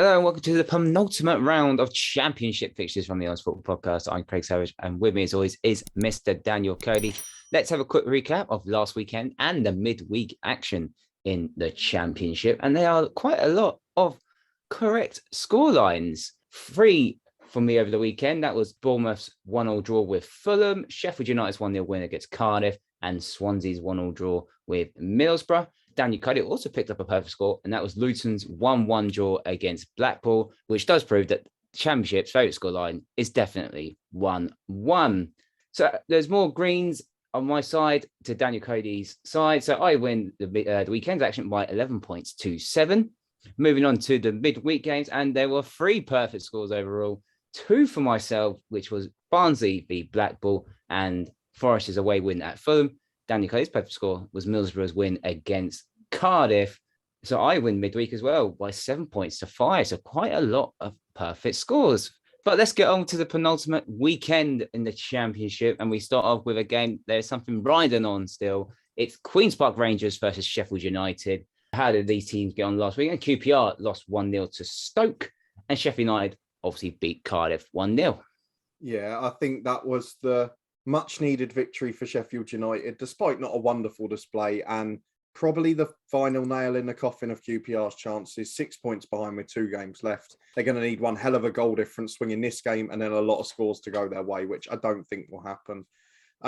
Hello and welcome to the penultimate round of championship fixtures from the Honest Football Podcast. I'm Craig Savage and with me as always is Mr. Daniel Cody. Let's have a quick recap of last weekend and the midweek action in the championship. And there are quite a lot of correct scorelines. 3 for me over the weekend. That was Bournemouth's 1-1 draw with Fulham, Sheffield United's 1-0 win against Cardiff, and Swansea's 1-1 draw with Middlesbrough. Daniel Cody also picked up a perfect score, and that was Luton's 1-1 draw against Blackpool, which does prove that the Championship's favourite scoreline is definitely 1-1. So there's more greens on my side to Daniel Cody's side. So I win the weekend's action by 11 points to 7. Moving on to the midweek games, and there were 3 perfect scores overall. 2 for myself, which was Barnsley v Blackpool and Forest's away win at Fulham. Daniel Cody's perfect score was Middlesbrough's win against Cardiff. So I win midweek as well by 7 points to 5. So quite a lot of perfect scores. But let's get on to the penultimate weekend in the championship. And we start off with a game. There's something riding on still. It's Queen's Park Rangers versus Sheffield United. How did these teams get on last week? And QPR lost 1-0 to Stoke. And Sheffield United obviously beat Cardiff 1-0. Yeah, I think that was the much needed victory for Sheffield United, despite not a wonderful display and probably the final nail in the coffin of QPR's chances. 6 points behind with 2 games left. They're going to need one hell of a goal difference swing in this game and then a lot of scores to go their way, which I don't think will happen.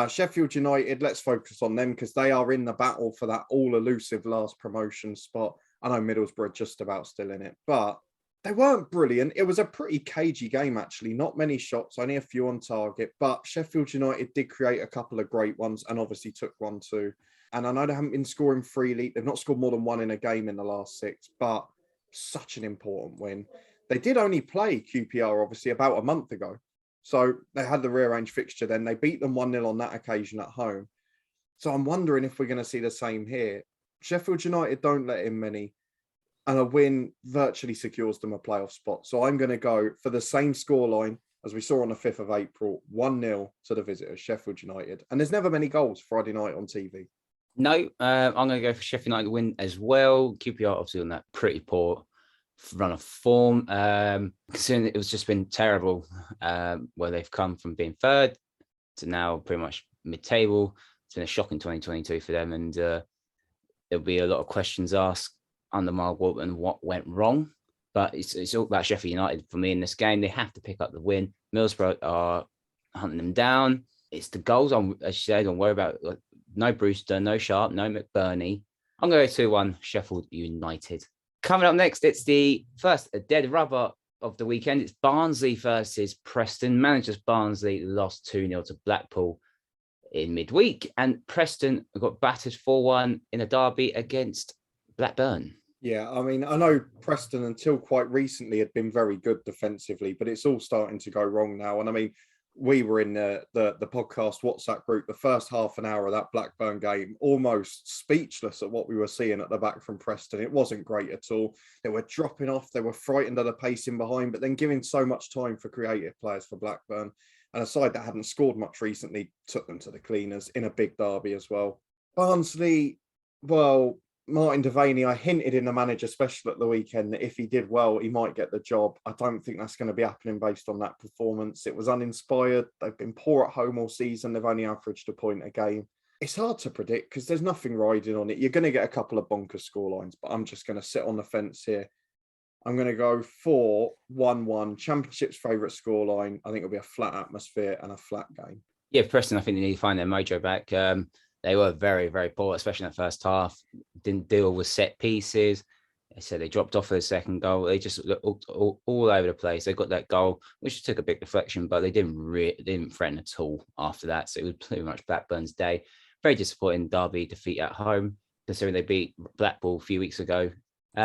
Sheffield United, let's focus on them because they are in the battle for that all-elusive last promotion spot. I know Middlesbrough are just about still in it, but they weren't brilliant. It was a pretty cagey game, actually. Not many shots, only a few on target. But Sheffield United did create a couple of great ones and obviously took one too. And I know they haven't been scoring freely. They've not scored more than 1 in a game in the last 6, but such an important win. They did only play QPR, obviously, about a month ago. So they had the rearranged fixture then. They beat them 1-0 on that occasion at home. So I'm wondering if we're going to see the same here. Sheffield United don't let in many. And a win virtually secures them a playoff spot. So I'm going to go for the same scoreline as we saw on the 5th of April, 1-0 to the visitors, Sheffield United. And there's never many goals Friday night on TV. No, I'm going to go for Sheffield United win as well. QPR obviously on that pretty poor run of form. Considering it was just been terrible where they've come from being 3rd to now pretty much mid-table. It's been a shocking 2022 for them. And there'll be a lot of questions asked under Mark Walton what went wrong, but it's all about Sheffield United for me in this game. They have to pick up the win. Middlesbrough are hunting them down. It's the goals. As you say, don't worry about no Brewster, no Sharp, no McBurney. I'm going to go 2-1 Sheffield United. Coming up next, it's the first dead rubber of the weekend. It's Barnsley versus Preston. Managers Barnsley lost 2-0 to Blackpool in midweek, and Preston got battered 4-1 in a derby against Blackburn. Yeah, I mean, I know Preston until quite recently had been very good defensively, but it's all starting to go wrong now. And I mean, we were in the podcast WhatsApp group the first half an hour of that Blackburn game, almost speechless at what we were seeing at the back from Preston. It wasn't great at all. They were dropping off. They were frightened of the pacing behind, but then giving so much time for creative players for Blackburn. And a side that hadn't scored much recently took them to the cleaners in a big derby as well. Barnsley, well, Martin Devaney, I hinted in the manager special at the weekend that if he did well, he might get the job. I don't think that's going to be happening based on that performance. It was uninspired. They've been poor at home all season. They've only averaged a point a game. It's hard to predict because there's nothing riding on it. You're going to get a couple of bonkers scorelines, but I'm just going to sit on the fence here. I'm going to go for 1-1, Championship's favourite scoreline. I think it'll be a flat atmosphere and a flat game. Yeah, Preston, I think they need to find their mojo back. They were very, very poor, especially in the first half. Didn't deal with set pieces. They said they dropped off for the second goal. They just looked all over the place. They got that goal, which took a big deflection, but they didn't threaten at all after that. So it was pretty much Blackburn's day. Very disappointing derby defeat at home, considering they beat Blackpool a few weeks ago.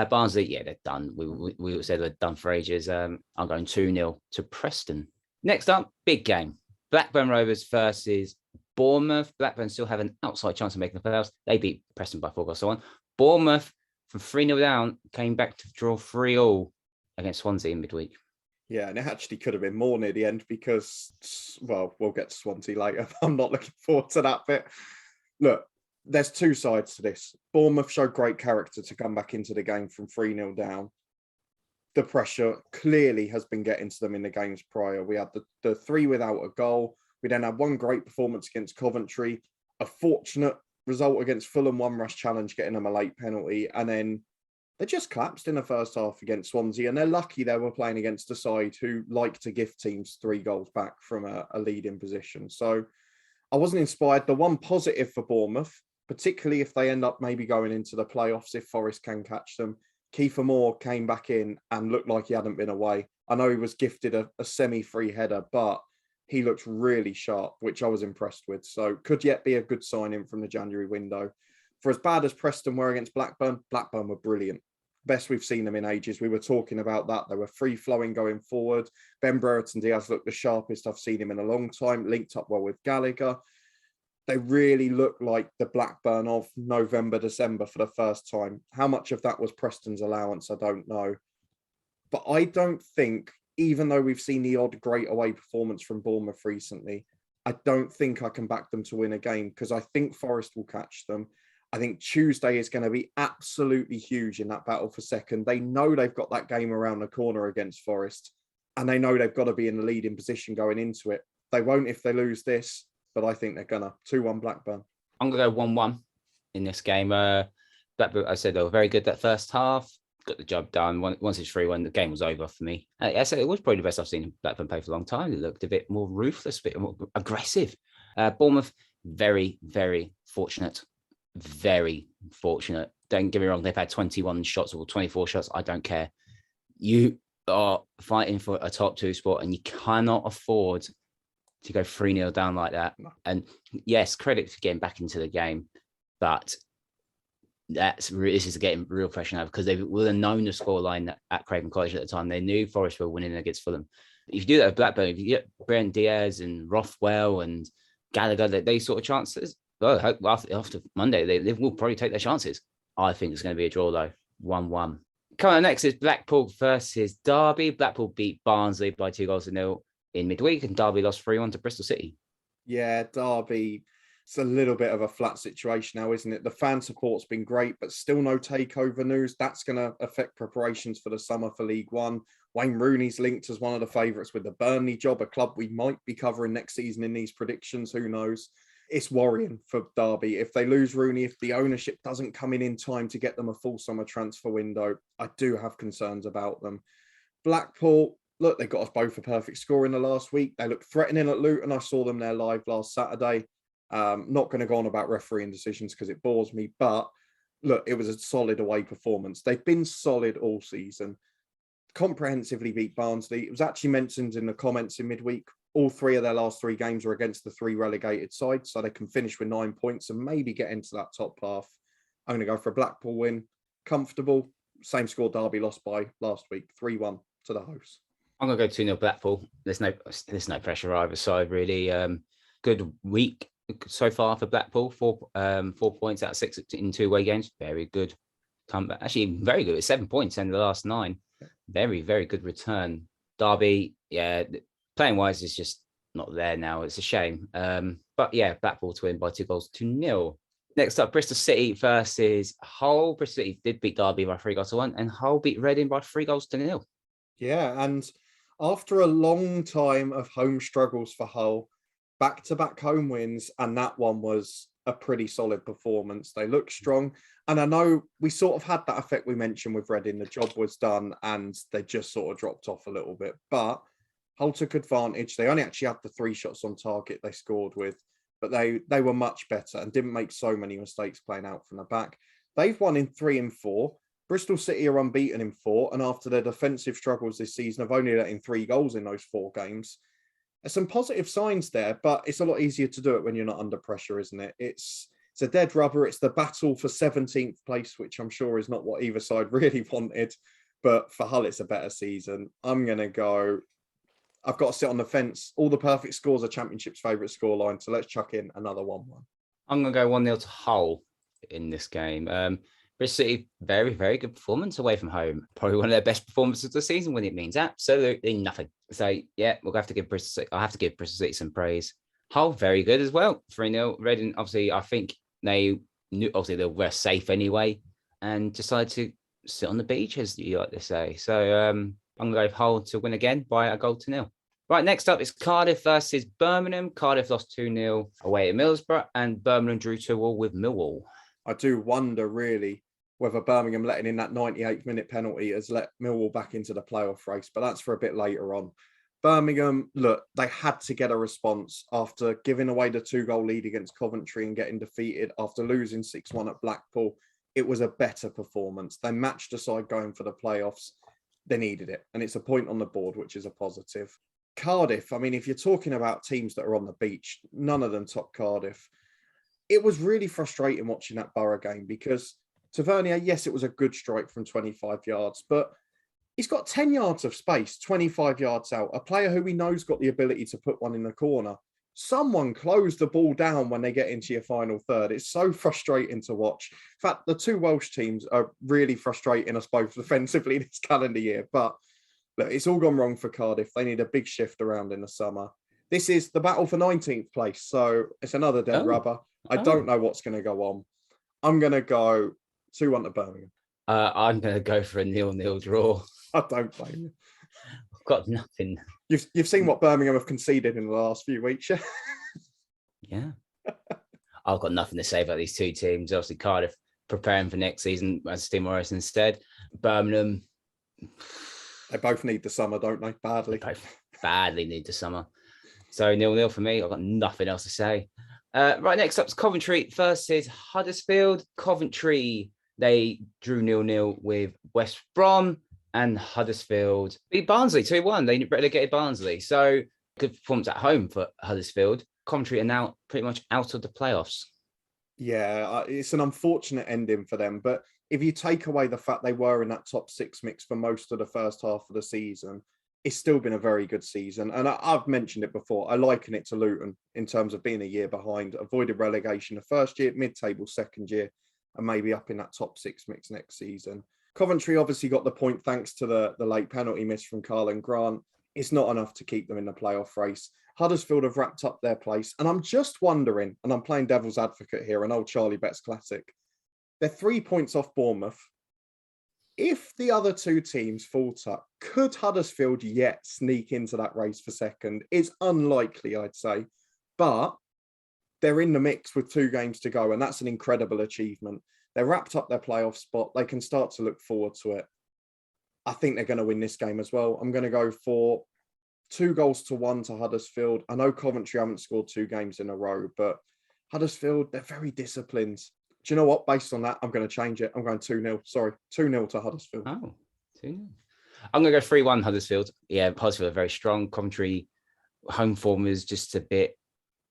Barnsley, yeah, they're done. We said they're done for ages. I'm going 2-0 to Preston. Next up, big game. Blackburn Rovers versus Bournemouth. Blackburn still have an outside chance of making the playoffs. They beat Preston by 4 goals. So on. Bournemouth, from 3-0 down, came back to draw 3-3 against Swansea in midweek. Yeah, and it actually could have been more near the end because, well, we'll get to Swansea later. I'm not looking forward to that bit. Look, there's 2 sides to this. Bournemouth showed great character to come back into the game from 3-0 down. the pressure clearly has been getting to them in the games prior. We had the 3 without a goal. We then had one great performance against Coventry, a fortunate result against Fulham, one rush challenge, getting them a late penalty. And then they just collapsed in the first half against Swansea. And they're lucky they were playing against a side who like to give teams 3 goals back from a leading position. So I wasn't inspired. The one positive for Bournemouth, particularly if they end up maybe going into the playoffs, if Forest can catch them, Kiefer Moore came back in and looked like he hadn't been away. I know he was gifted a semi-free header, but he looked really sharp, which I was impressed with. So could yet be a good signing from the January window. For as bad as Preston were against Blackburn, Blackburn were brilliant. Best we've seen them in ages. We were talking about that. They were free-flowing going forward. Ben Brereton Diaz looked the sharpest I've seen him in a long time, linked up well with Gallagher. They really looked like the Blackburn of November, December for the first time. How much of that was Preston's allowance, I don't know. But I don't think, even though we've seen the odd great away performance from Bournemouth recently, I don't think I can back them to win a game because I think Forest will catch them. I think Tuesday is going to be absolutely huge in that battle for second. They know they've got that game around the corner against Forest, and they know they've got to be in the leading position going into it. They won't if they lose this, but I think they're going to. 2-1 Blackburn. I'm going to go 1-1 in this game. Blackburn, I said they were very good that first half. Got the job done. Once it's 3-1, the game was over for me. I said it was probably the best I've seen Blackburn play for a long time. It looked a bit more ruthless, a bit more aggressive. Bournemouth, very, very fortunate. Very fortunate. Don't get me wrong, they've had 21 shots or 24 shots. I don't care. You are fighting for a top 2 spot and you cannot afford to go 3-0 down like that. And yes, credit for getting back into the game, but this is getting real pressure now because they would have known the scoreline at Craven Cottage at the time. They knew Forest were winning against Fulham. If you do that with Blackburn, if you get Brent Diaz and Rothwell and Gallagher, they sort of chances, well, after Monday, they will probably take their chances. I think it's going to be a draw, though. 1-1. Coming on next is Blackpool versus Derby. Blackpool beat Barnsley by 2-0 in midweek, and Derby lost 3-1 to Bristol City. Yeah, Derby, it's a little bit of a flat situation now, isn't it? The fan support's been great, but still no takeover news. That's going to affect preparations for the summer for League One. Wayne Rooney's linked as one of the favourites with the Burnley job, a club we might be covering next season in these predictions. Who knows? It's worrying for Derby. If they lose Rooney, if the ownership doesn't come in time to get them a full summer transfer window, I do have concerns about them. Blackpool, look, they got us both a perfect score in the last week. They looked threatening at Luton. I saw them there live last Saturday. Not going to go on about refereeing decisions because it bores me, but look, it was a solid away performance. They've been solid all season. Comprehensively beat Barnsley. It was actually mentioned in the comments in midweek. All 3 of their last 3 games are against the 3 relegated sides, so they can finish with 9 points and maybe get into that top half. I'm going to go for a Blackpool win. Comfortable. Same score Derby lost by last week. 3-1 to the hosts. I'm going to go 2-0 Blackpool. There's no pressure either side, really. Good week so far for Blackpool. 4 points out of 6 in 2 away games. Very good comeback. Actually, very good. It's 7 points in the last 9. Very, very good return. Derby, yeah, playing wise is just not there now. It's a shame. But yeah, Blackpool to win by 2-0. Next up, Bristol City versus Hull. Bristol City did beat Derby by 3-1, and Hull beat Reading by 3-0. Yeah, and after a long time of home struggles for Hull, back-to-back home wins, and that one was a pretty solid performance. They look strong. And I know we sort of had that effect we mentioned with Reading. The job was done and they just sort of dropped off a little bit. But Hull took advantage. They only actually had the 3 shots on target they scored with, but they were much better and didn't make so many mistakes playing out from the back. They've won in 3 and 4. Bristol City are unbeaten in 4, and after their defensive struggles this season, have only let in 3 goals in those 4 games. There's some positive signs there, but it's a lot easier to do it when you're not under pressure, isn't it? It's a dead rubber. It's the battle for 17th place, which I'm sure is not what either side really wanted. But for Hull, it's a better season. I'm going to go... I've got to sit on the fence. All the perfect scores are Championship's favourite scoreline, so let's chuck in another 1-1. I'm going to go 1-0 to Hull in this game. Bristol City, very, very good performance away from home. Probably one of their best performances of the season when it means absolutely nothing. So, yeah, we'll have to give Bristol City, I'll have to give Bristol City some praise. Hull, very good as well. 3-0. Reading, obviously, I think they knew, obviously, they were safe anyway and decided to sit on the beach, as you like to say. So I'm going to go Hull to win again by 1-0. Right, next up is Cardiff versus Birmingham. Cardiff lost 2-0 away at Middlesbrough, and Birmingham drew 2-2 with Millwall. I do wonder, really, whether Birmingham letting in that 98th minute penalty has let Millwall back into the playoff race, but that's for a bit later on. Birmingham, look, they had to get a response after giving away the 2-goal lead against Coventry and getting defeated after losing 6-1 at Blackpool. It was a better performance. They matched the side going for the playoffs. They needed it, and it's a point on the board, which is a positive. Cardiff, I mean, if you're talking about teams that are on the beach, none of them top Cardiff. It was really frustrating watching that Borough game because Tavernier, yes, it was a good strike from 25 yards, but he's got 10 yards of space, 25 yards out. A player who we know's got the ability to put one in the corner. Someone close the ball down when they get into your final third. It's so frustrating to watch. In fact, the two Welsh teams are really frustrating us both defensively this calendar year. But look, it's all gone wrong for Cardiff. They need a big shift around in the summer. This is the battle for 19th place, so it's another dead rubber. I don't know what's going to go on. I'm going to go 2-1 to Birmingham. I'm going to go for a 0-0 draw. I don't blame you. I've got nothing. You've seen what Birmingham have conceded in the last few weeks, yeah? Yeah. I've got nothing to say about these two teams. Obviously, Cardiff preparing for next season, as Steve Morrison said. Birmingham. They both need the summer, don't they? Badly. They both badly need the summer. So 0-0 for me. I've got nothing else to say. Right, next up is Coventry versus Huddersfield. Coventry, they drew 0-0 with West Brom, and Huddersfield beat Barnsley 2-1. They relegated Barnsley. So good performance at home for Huddersfield. Coventry are now pretty much out of the playoffs. Yeah, it's an unfortunate ending for them. But if you take away the fact they were in that top six mix for most of the first half of the season, it's still been a very good season. And I've mentioned it before. I liken it to Luton in terms of being a year behind, avoided relegation the first year, mid-table second year, and maybe up in that top six mix next season. Coventry obviously got the point thanks to the late penalty miss from Carlin Grant. It's not enough to keep them in the playoff race. Huddersfield have wrapped up their place. And I'm just wondering, and I'm playing devil's advocate here, an old Charlie Betts classic. They're 3 points off Bournemouth. If the other two teams falter, could Huddersfield yet sneak into that race for second? It's unlikely, I'd say. But they're in the mix with 2 games to go, and that's an incredible achievement. They wrapped up their playoff spot. They can start to look forward to it. I think they're going to win this game as well. I'm going to go for 2-1 to Huddersfield. I know Coventry haven't scored 2 games in a row, but Huddersfield, they're very disciplined. Do you know what? Based on that, I'm going to change it. I'm going 2-0. Sorry, 2-0 to Huddersfield. Oh, 2-0. I'm going to go 3-1 Huddersfield. Yeah, Huddersfield are very strong. Coventry home form is just a bit.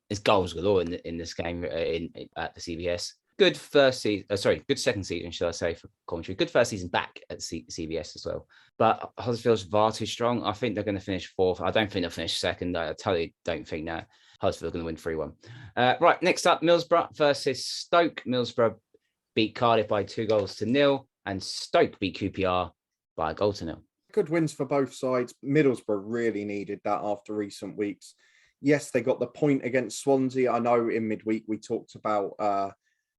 It's goals galore in this game at the CBS. Good first season. Good second season, should I say, for Coventry. Good first season back at CBS as well. But Huddersfield's far too strong. I think they're going to finish 4th. I don't think they'll finish 2nd. I totally don't think that. Huddersfield are going to win 3-1. Right, next up, Middlesbrough versus Stoke. Middlesbrough beat Cardiff by 2-0, and Stoke beat QPR by 1-0. Good wins for both sides. Middlesbrough really needed that after recent weeks. Yes, they got the point against Swansea. I know in midweek we talked about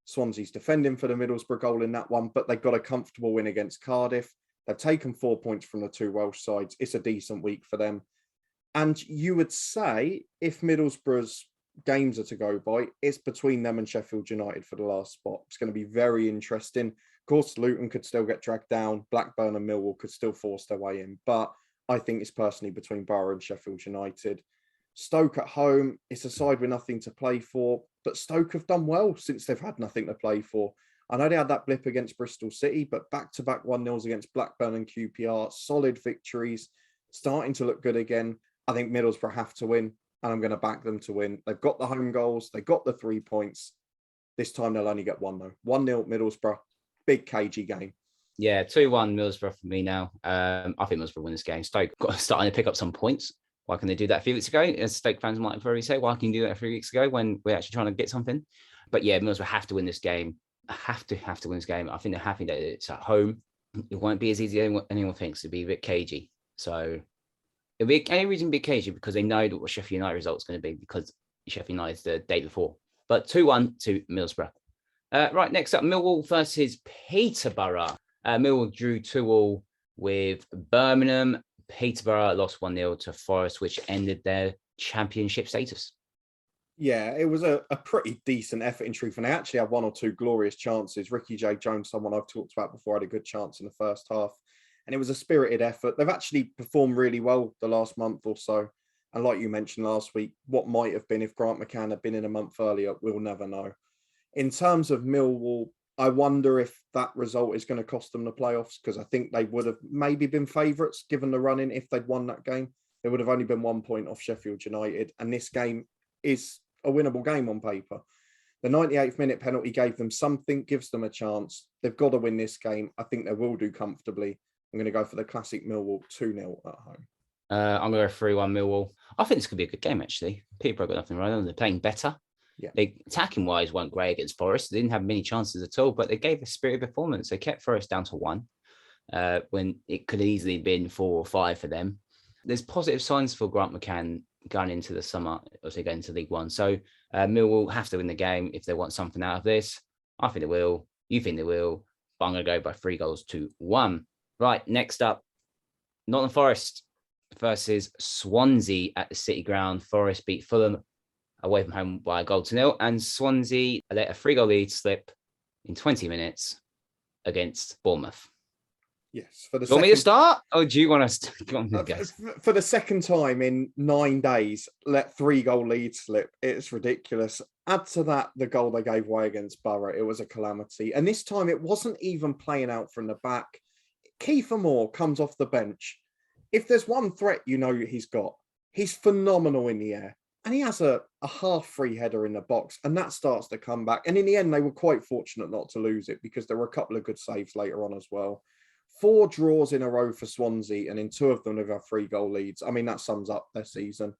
Swansea's defending for the Middlesbrough goal in that one, but they got a comfortable win against Cardiff. They've taken 4 points from the 2 Welsh sides. It's a decent week for them. And you would say if Middlesbrough's games are to go by, it's between them and Sheffield United for the last spot. It's going to be very interesting. Of course, Luton could still get dragged down. Blackburn and Millwall could still force their way in. But I think it's personally between Borough and Sheffield United. Stoke at home, it's a side with nothing to play for. But Stoke have done well since they've had nothing to play for. I know they had that blip against Bristol City, but back-to-back 1-0s against Blackburn and QPR, solid victories, starting to look good again. I think Middlesbrough have to win, and I'm going to back them to win. They've got the home goals. They got the 3 points. This time they'll only get 1, though. 1-0 Middlesbrough. Big cagey game. Yeah, 2-1 Middlesbrough for me now. I think Middlesbrough win this game. Stoke starting to pick up some points. Why can they do that a few weeks ago? As Stoke fans might probably say, why can you do that a few weeks ago when we're actually trying to get something? But yeah, Middlesbrough have to win this game. Have to win this game. I think they're happy that it's at home. It won't be as easy as anyone thinks. It'll be a bit cagey. So it'll be any reason to be cagey because they know what Sheffield United result's going to be because Sheffield United's the day before. But 2-1 to Middlesbrough. Right, next up, Millwall versus Peterborough. Millwall drew 2-2 with Birmingham. Peterborough lost 1-0 to Forest, which ended their championship status. Yeah, it was a pretty decent effort in truth. And they actually had one or two glorious chances. Ricky J. Jones, someone I've talked about before, had a good chance in the first half. And it was a spirited effort. They've actually performed really well the last month or so. And like you mentioned last week, what might have been if Grant McCann had been in a month earlier, we'll never know. In terms of Millwall, I wonder if that result is going to cost them the playoffs, because I think they would have maybe been favourites given the run-in if they'd won that game. They would have only been 1 point off Sheffield United. And this game is a winnable game on paper. The 98th minute penalty gave them something, gives them a chance. They've got to win this game. I think they will do comfortably. I'm going to go for the classic Millwall 2-0 at home. I'm going to go 3-1 Millwall. I think this could be a good game, actually. Peterborough got nothing right on. They're playing better. Yeah. They, attacking-wise, weren't great against Forest. They didn't have many chances at all, but they gave a spirited performance. They kept Forest down to 1 when it could have easily been 4 or 5 for them. There's positive signs for Grant McCann going into the summer, as they go into League One. So Millwall have to win the game if they want something out of this. I think they will. You think they will. But I'm going to go by 3-1. Right, next up, Nottingham Forest versus Swansea at the City Ground. Forest beat Fulham away from home by 1-0. And Swansea let a 3-goal lead slip in 20 minutes against Bournemouth. Yes. For the do you want me to start? Or do you want us to for the second time in 9 days, let 3-goal lead slip. It's ridiculous. Add to that the goal they gave away against Borough. It was a calamity. And this time it wasn't even playing out from the back. Kiefer Moore comes off the bench. If there's one threat you know he's got, he's phenomenal in the air. And he has a half-free header in the box, and that starts the comeback. And in the end, they were quite fortunate not to lose it, because there were a couple of good saves later on as well. 4 draws in a row for Swansea, and in 2 of them they've had 3-goal leads. I mean, that sums up their season.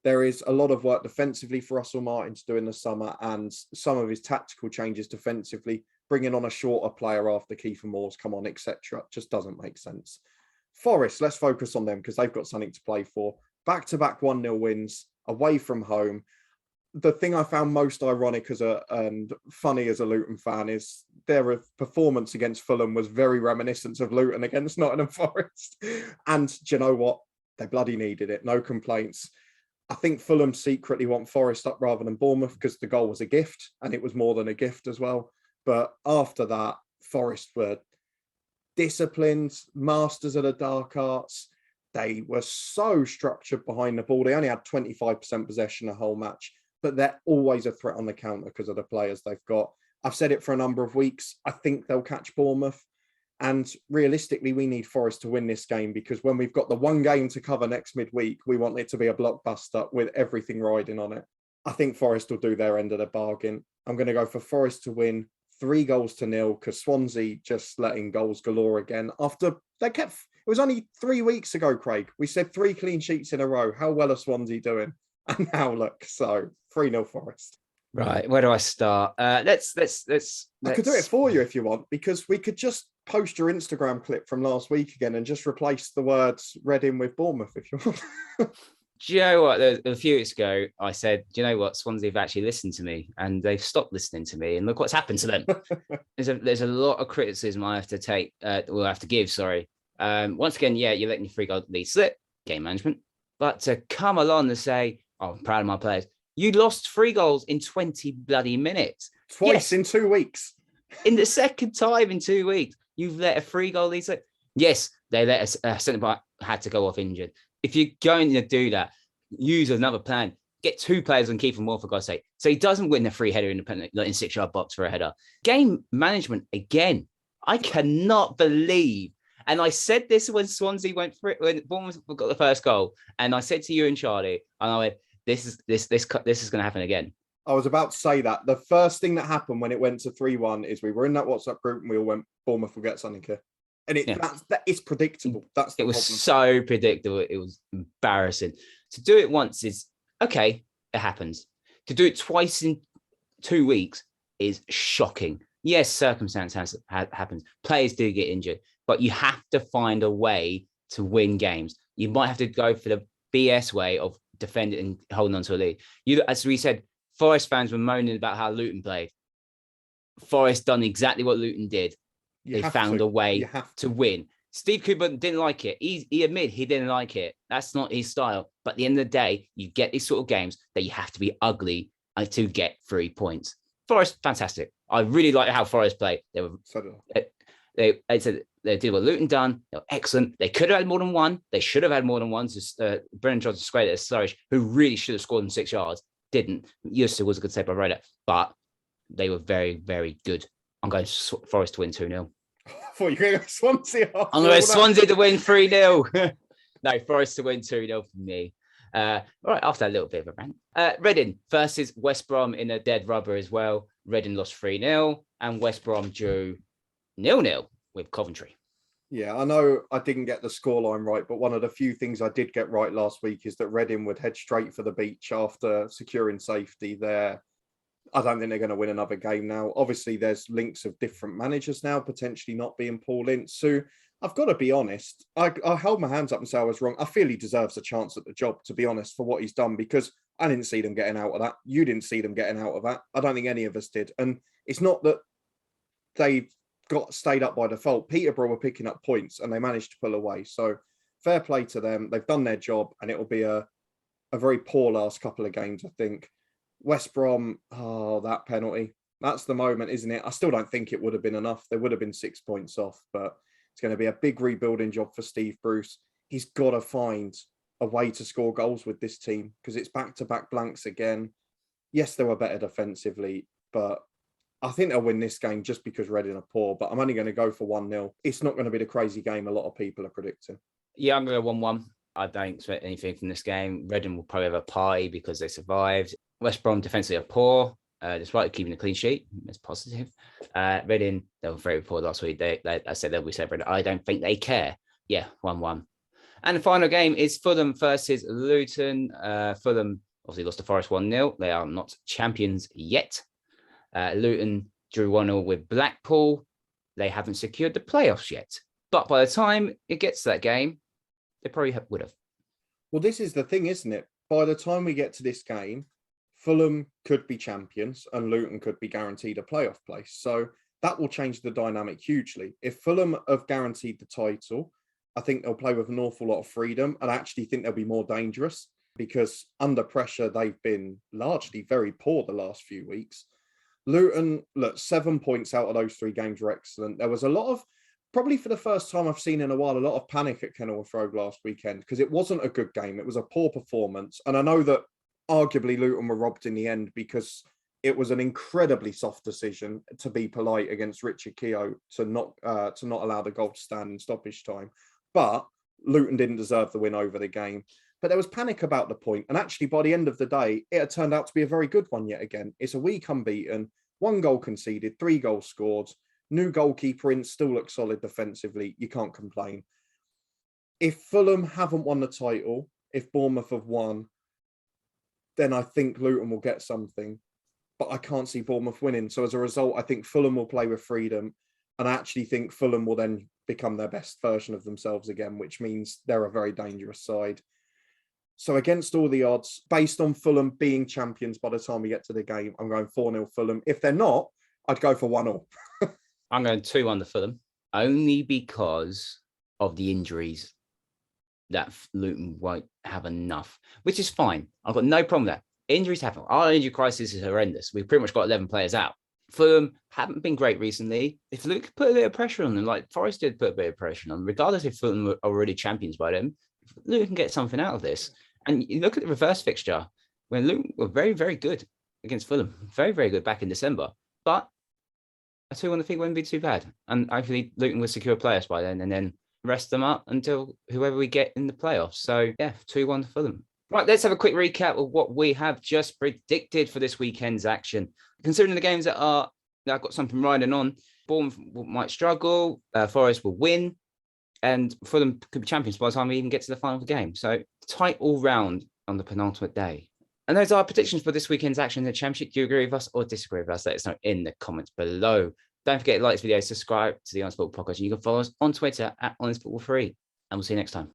There is a lot of work defensively for Russell Martin to do in the summer, and some of his tactical changes defensively, bringing on a shorter player after Kiefer Moore's come on, etc. Just doesn't make sense. Forest, let's focus on them because they've got something to play for. Back-to-back 1-0 wins away from home. The thing I found most ironic and funny as a Luton fan is their performance against Fulham was very reminiscent of Luton against Nottingham Forest. And do you know what? They bloody needed it. No complaints. I think Fulham secretly want Forest up rather than Bournemouth because the goal was a gift, and it was more than a gift as well. But after that, Forest were disciplined, masters of the dark arts. They were so structured behind the ball. They only had 25% possession the whole match, but they're always a threat on the counter because of the players they've got. I've said it for a number of weeks. I think they'll catch Bournemouth. And realistically, we need Forest to win this game, because when we've got the one game to cover next midweek, we want it to be a blockbuster with everything riding on it. I think Forest will do their end of the bargain. I'm going to go for Forest to win 3-0 because Swansea just letting goals galore again. After they kept, it was only 3 weeks ago, Craig. We said 3 clean sheets in a row. How well are Swansea doing? And now look, so 3-0 Forest. Right, where do I start? Let's. I could do it for you if you want, because we could just post your Instagram clip from last week again and just replace the words Reading with Bournemouth if you want. Do you know what? A few weeks ago, I said, do you know what? Swansea have actually listened to me, and they've stopped listening to me, and look what's happened to them. There's a lot of criticism I have to take. We'll have to give. Sorry. Once again, yeah, you're letting your 3-goal lead slip, game management, but to come along and say, "Oh, I'm proud of my players." You lost 3 goals in 20 bloody minutes. Twice in 2 weeks. In the second time in 2 weeks, you've let a 3-goal lead slip. Yes, they let a centre back had to go off injured. If you're going to do that, use another plan. Get 2 players on Kiefer Moore, for God's sake, so he doesn't win the free header in the 6-yard box for a header. Game management again. I cannot believe. And I said this when Swansea when Bournemouth got the first goal, and I said to you and Charlie, and I went, This is going to happen again. I was about to say that. The first thing that happened when it went to 3-1 is we were in that WhatsApp group and we all went, Bournemouth will get something here. And it's predictable. That's the problem. Was so predictable. It was embarrassing. To do it once is, okay, it happens. To do it twice in 2 weeks is shocking. Yes, circumstance happens. Players do get injured, but you have to find a way to win games. You might have to go for the BS way of defending and holding on to a lead. As we said, Forest fans were moaning about how Luton played. Forest done exactly what Luton did. they found a way to win. Steve Cooper didn't like it. He admitted he didn't like it. That's not his style. But at the end of the day, you get these sort of games that you have to be ugly to get 3 points. Forest, fantastic. I really like how Forest play. They did what Luton done. They were excellent. They could have had more than one. They should have had more than one. Brennan Johnson squared it as Surridge, who really should have scored in 6 yards. Didn't. Yusta was a good save by Ryder, but they were very, very good. I'm going Forest to win 2-0. I thought you were going to go Swansea. I'm going to Swansea to win 3-0. No, Forest to win 2-0 for me. All right, after a little bit of a rant. Reading versus West Brom in a dead rubber as well. Reading lost 3-0 and West Brom drew 0-0 with Coventry. Yeah, I know I didn't get the scoreline right, but one of the few things I did get right last week is that Reading would head straight for the beach after securing safety there. I don't think they're going to win another game now. Obviously, there's links of different managers now, potentially not being Paul Ince. So I've got to be honest. I held my hands up and say I was wrong. I feel he deserves a chance at the job, to be honest, for what he's done, because I didn't see them getting out of that. You didn't see them getting out of that. I don't think any of us did. And it's not that they stayed up by default. Peterborough were picking up points and they managed to pull away. So fair play to them. They've done their job and it will be a very poor last couple of games, I think. West Brom, that penalty. That's the moment, isn't it? I still don't think it would have been enough. There would have been 6 points off, but it's going to be a big rebuilding job for Steve Bruce. He's got to find a way to score goals with this team because it's back-to-back blanks again. Yes, they were better defensively, but I think they'll win this game just because Reading are poor, but I'm only going to go for 1-0. It's not going to be the crazy game a lot of people are predicting. Yeah, I'm going to go 1-1. I don't expect anything from this game. Reading will probably have a pie because they survived. West Brom defensively are poor, despite keeping a clean sheet. It's positive. Reading, they were very poor last week. I said they'll be separate. I don't think they care. Yeah, 1-1. And the final game is Fulham versus Luton. Fulham obviously lost to Forest 1-0. They are not champions yet. Luton drew 1-0 with Blackpool. They haven't secured the playoffs yet. But by the time it gets to that game, they probably would have. Well, this is the thing, isn't it? By the time we get to this game, Fulham could be champions and Luton could be guaranteed a playoff place. So that will change the dynamic hugely. If Fulham have guaranteed the title, I think they'll play with an awful lot of freedom and I actually think they'll be more dangerous because under pressure, they've been largely very poor the last few weeks. Luton, look, 7 points out of those 3 games were excellent. There was a lot of, probably for the first time I've seen in a while, a lot of panic at Kenilworth Road last weekend because it wasn't a good game. It was a poor performance. And I know that arguably Luton were robbed in the end because it was an incredibly soft decision, to be polite, against Richard Keogh to not allow the goal to stand in stoppage time. But Luton didn't deserve the win over the game. But there was panic about the point. And actually, by the end of the day, it had turned out to be a very good one yet again. It's a week unbeaten, 1 goal conceded, 3 goals scored. New goalkeeper in, still looks solid defensively. You can't complain. If Fulham haven't won the title, if Bournemouth have won, then I think Luton will get something. But I can't see Bournemouth winning. So as a result, I think Fulham will play with freedom. And I actually think Fulham will then become their best version of themselves again, which means they're a very dangerous side. So against all the odds, based on Fulham being champions by the time we get to the game, I'm going 4-0 Fulham. If they're not, I'd go for 1-0. I'm going 2-1 to Fulham, only because of the injuries that Luton won't have enough, which is fine. I've got no problem with that. Injuries happen. Our injury crisis is horrendous. We've pretty much got 11 players out. Fulham haven't been great recently. If Luton could put a bit of pressure on them, like Forest did put a bit of pressure on them, regardless if Fulham were already champions by them, Luton can get something out of this. And you look at the reverse fixture, when Luton were very, very good against Fulham. Very, very good back in December. But a 2-1 defeat wouldn't be too bad. And hopefully Luton will secure players by then and then rest them up until whoever we get in the playoffs. So, yeah, 2-1 to Fulham. Right, let's have a quick recap of what we have just predicted for this weekend's action. Considering the games that I've got something riding on, Bournemouth might struggle, Forest will win, and Fulham could be champions by the time we even get to the final of the game. So, tight all round on the penultimate day. And those are our predictions for this weekend's action in the Championship. Do you agree with us or disagree with us? Let us know in the comments below. Don't forget to like this video, subscribe to the Honest Football Podcast, and you can follow us on Twitter at Honest Football Free. And we'll see you next time.